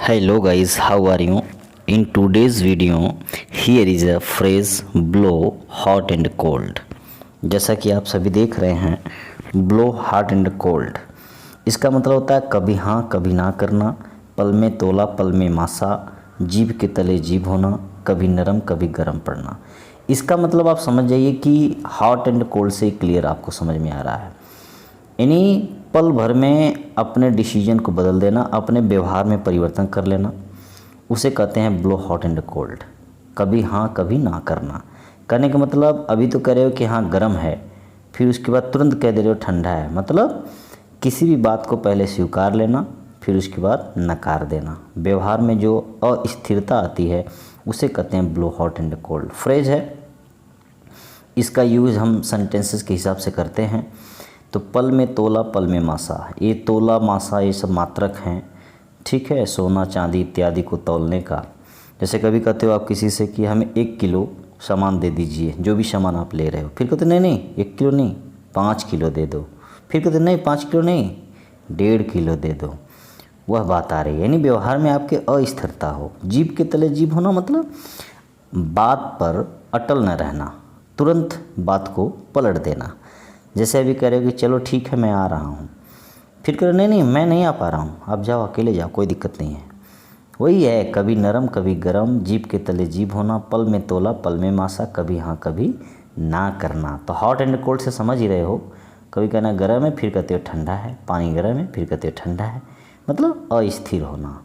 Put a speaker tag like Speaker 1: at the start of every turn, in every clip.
Speaker 1: Hello guys, how are you? In today's video, here is a phrase blow hot and cold. जैसा कि आप सभी देख रहे हैं blow hot and cold, इसका मतलब होता है कभी हाँ कभी ना करना, पल में तोला पल में मासा, जीभ के तले जीभ होना, कभी नरम कभी गर्म पड़ना। इसका मतलब आप समझ जाइए कि हॉट एंड कोल्ड से क्लियर आपको समझ में आ रहा है। यानी पल भर में अपने डिसीजन को बदल देना, अपने व्यवहार में परिवर्तन कर लेना, उसे कहते हैं ब्लो हॉट एंड कोल्ड। कभी हाँ कभी ना करना। कहने का मतलब अभी तो कह रहे हो कि हाँ गर्म है, फिर उसके बाद तुरंत कह दे रहे हो ठंडा है। मतलब किसी भी बात को पहले स्वीकार लेना, फिर उसके बाद नकार देना। व्यवहार में जो अस्थिरता आती है उसे कहते हैं blow hot and cold. Phrase है, इसका यूज़ हम सेंटेंसेस के हिसाब से करते हैं। तो पल में तोला पल में मासा, ये तोला मासा ये सब मात्रक हैं, ठीक है, सोना चांदी इत्यादि को तौलने का। जैसे कभी कहते हो आप किसी से कि हमें 1 किलो सामान दे दीजिए, जो भी सामान आप ले रहे हो, फिर कहते नहीं नहीं 1 किलो नहीं 5 किलो दे दो, फिर कहते नहीं 5 किलो नहीं 1.5 किलो दे दो। वह बात आ रही है, यानी व्यवहार में आपके अस्थिरता हो, जीभ के तले जीभ होना, मतलब बात पर अटल न रहना, तुरंत बात को पलट देना। जैसे अभी कह रहे हो कि चलो ठीक है मैं आ रहा हूँ, फिर कह रहे नहीं नहीं मैं नहीं आ पा रहा हूँ, आप जाओ अकेले जाओ कोई दिक्कत नहीं है। वही है, कभी नरम कभी गरम, जीभ के तले जीभ होना, पल में तोला पल में मासा, कभी हाँ कभी ना करना। तो हॉट एंड कोल्ड से समझ ही रहे हो, कभी कहना गर्म है फिर कहते हो ठंडा है, पानी गर्म है फिर कहते हो ठंडा है, मतलब अस्थिर होना,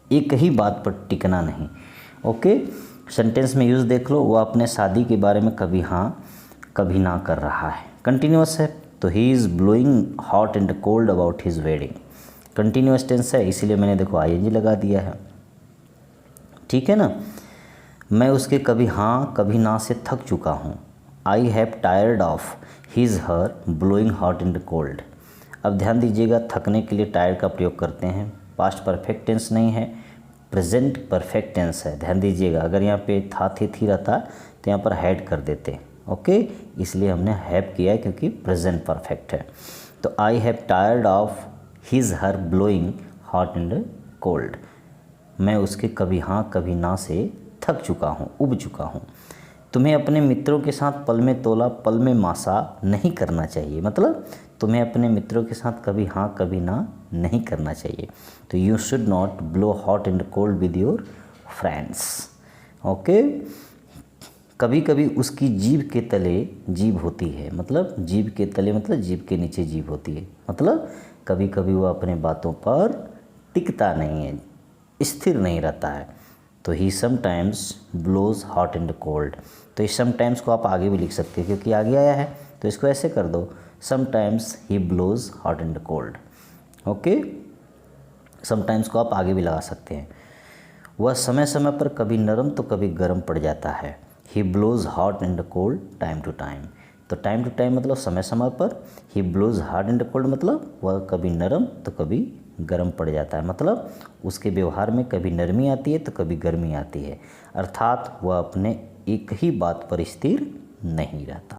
Speaker 1: एक ही बात पर टिकना नहीं। ओके, सेंटेंस में यूज़ देख लो। वो अपने शादी के बारे में कभी हाँ कभी ना कर रहा है, कंटिन्यूअस है, तो he is blowing hot and cold about his wedding. Continuous tense है, इसीलिए मैंने देखो आईएनजी लगा दिया है, ठीक है ना। मैं उसके कभी हाँ कभी ना से थक चुका हूँ, I have tired of his her blowing hot and cold. अब ध्यान दीजिएगा, थकने के लिए टायर्ड का प्रयोग करते हैं, पास्ट परफेक्ट टेंस नहीं है, प्रेजेंट परफेक्ट टेंस है। ध्यान दीजिएगा, अगर यहाँ पे था थी रहता तो यहाँ पर हैड कर देते, ओके, इसलिए हमने हैव किया है क्योंकि प्रेजेंट परफेक्ट है। तो I have tired of his her blowing hot and cold, मैं उसके कभी हाँ कभी ना से थक चुका हूँ, उब चुका हूँ। तुम्हें अपने मित्रों के साथ पल में तोला पल में मासा नहीं करना चाहिए, मतलब तुम्हें अपने मित्रों के साथ कभी हाँ कभी ना नहीं करना चाहिए। तो you should not blow hot and cold with your friends. Okay, कभी कभी उसकी जीभ के तले जीभ होती है, मतलब जीभ के तले मतलब जीभ के नीचे जीभ होती है, मतलब कभी कभी वो अपने बातों पर टिकता नहीं है, स्थिर नहीं रहता है। तो he sometimes blows hot and cold. तो इस समटाइम्स को आप आगे भी लिख सकते हो क्योंकि आगे आया है, तो इसको ऐसे कर दो, sometimes he blows hot and cold. Okay, sometimes को आप आगे भी लगा सकते हैं। वह समय समय पर कभी नरम तो कभी गर्म पड़ जाता है, he blows hot and cold time to time. तो टाइम टू टाइम मतलब समय समय पर, he blows hot and cold मतलब वह कभी नरम तो कभी गर्म पड़ जाता है, मतलब उसके व्यवहार में कभी नरमी आती है तो कभी गर्मी आती है, अर्थात वह अपने एक ही बात पर स्थिर नहीं रहता।